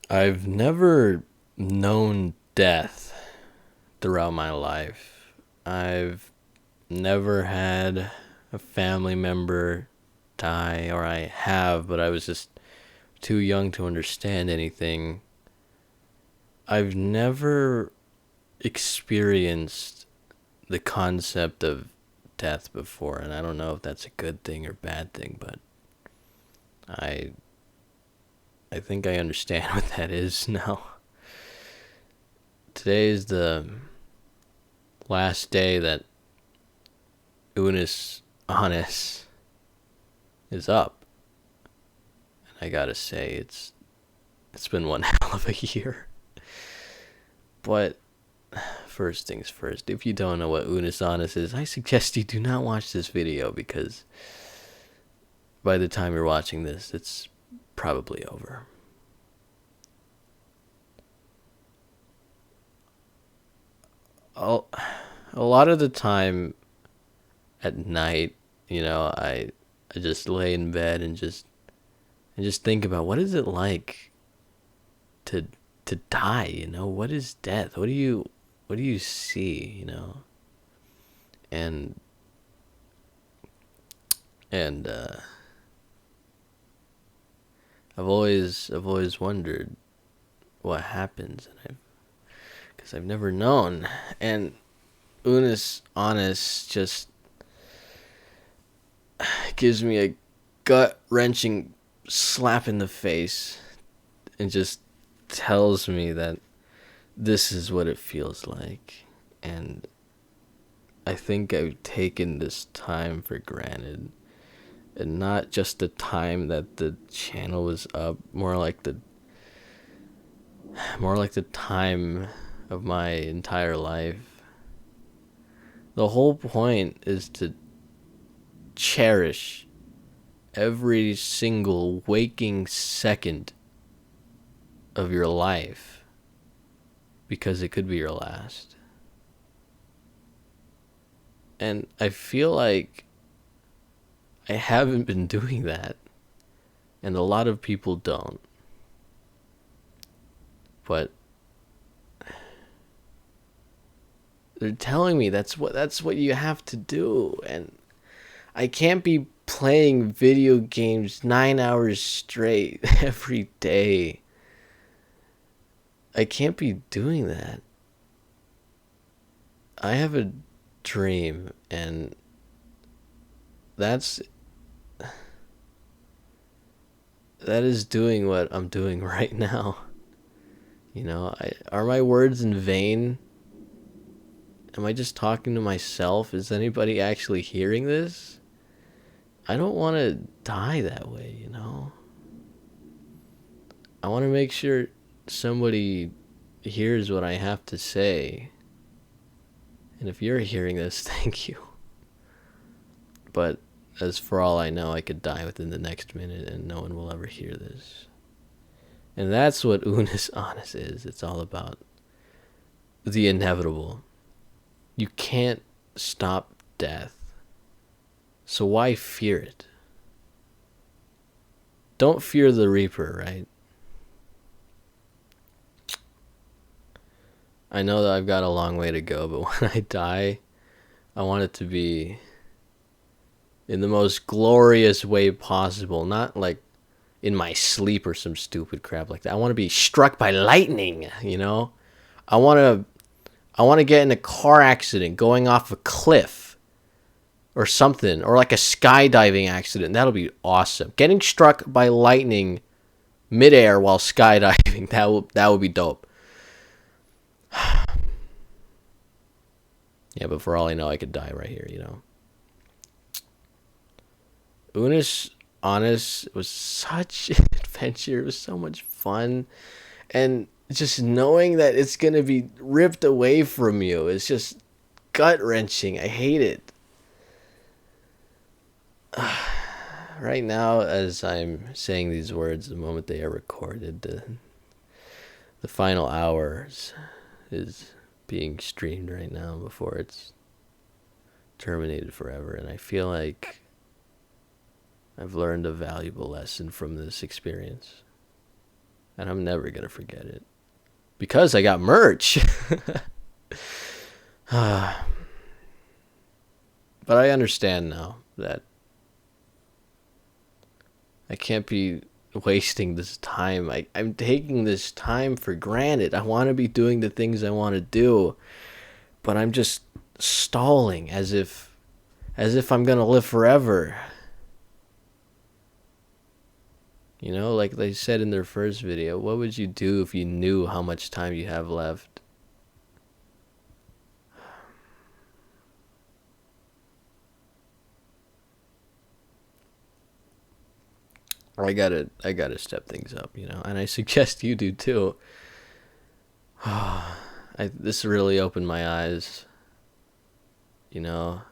I've never known death throughout my life. I've never had a family member die, or I have, but I was just too young to understand anything. I've never experienced the concept of death before, and I don't know if that's a good thing or bad thing, but I I think I understand what that is now. Today is the last day that Unus Annus is up. And I gotta say, it's been one hell of a year. But first things first, if you don't know what Unus Annus is, I suggest you do not watch this video because by the time you're watching this, it's probably over. A lot of the time at night, I just lay in bed and just think about what is it like to die, what is death? What do you see, and and I've always wondered what happens, and I've never known. And Unus Annus just gives me a gut wrenching slap in the face and just tells me that this is what it feels like. And I think I've taken this time for granted. And not just the time that the channel was up, more like the time of my entire life. The whole point is to cherish every single waking second of your life because it could be your last. And I feel like I haven't been doing that, and a lot of people don't. But they're telling me that's what you have to do, and I can't be playing video games 9 hours straight every day. I can't be doing that. I have a dream, and that's that is doing what I'm doing right now. Are my words in vain? Am I just talking to myself? Is anybody actually hearing this? I don't want to die that way. I want to make sure somebody hears what I have to say. And if you're hearing this, thank you. But as for all I know, I could die within the next minute and no one will ever hear this. And that's what Unus Annus is. It's all about the inevitable. You can't stop death. So why fear it? Don't fear the Reaper, right? I know that I've got a long way to go, but when I die, I want it to be in the most glorious way possible. Not like in my sleep or some stupid crap like that. I want to be struck by lightning. I want to I want to get in a car accident going off a cliff or something, or like a skydiving accident. That'll be awesome. Getting struck by lightning midair while skydiving, that would be dope. Yeah, but for all I know, I could die right here. Unus Annus was such an adventure. It was so much fun. And just knowing that it's going to be ripped away from you is just gut wrenching. I hate it. Right now, as I'm saying these words, the moment they are recorded, the final hours is being streamed right now before it's terminated forever. And I feel like I've learned a valuable lesson from this experience. And I'm never going to forget it. Because I got merch. But I understand now that I can't be wasting this time. I'm taking this time for granted. I want to be doing the things I want to do, but I'm just stalling as if I'm going to live forever. You know, like they said in their first video, what would you do if you knew how much time you have left? I gotta step things up, you know, and I suggest you do too. This really opened my eyes. You know,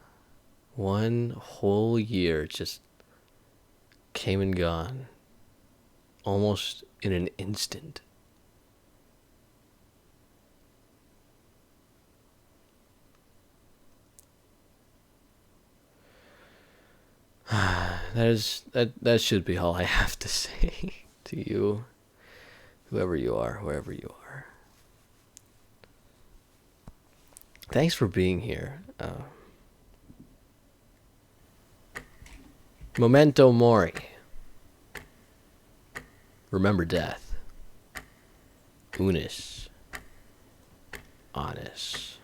1 whole year just came and gone, almost in an instant. That should be all I have to say to you, whoever you are, wherever you are. Thanks for being here. Memento Mori. Remember death. Unus Annus.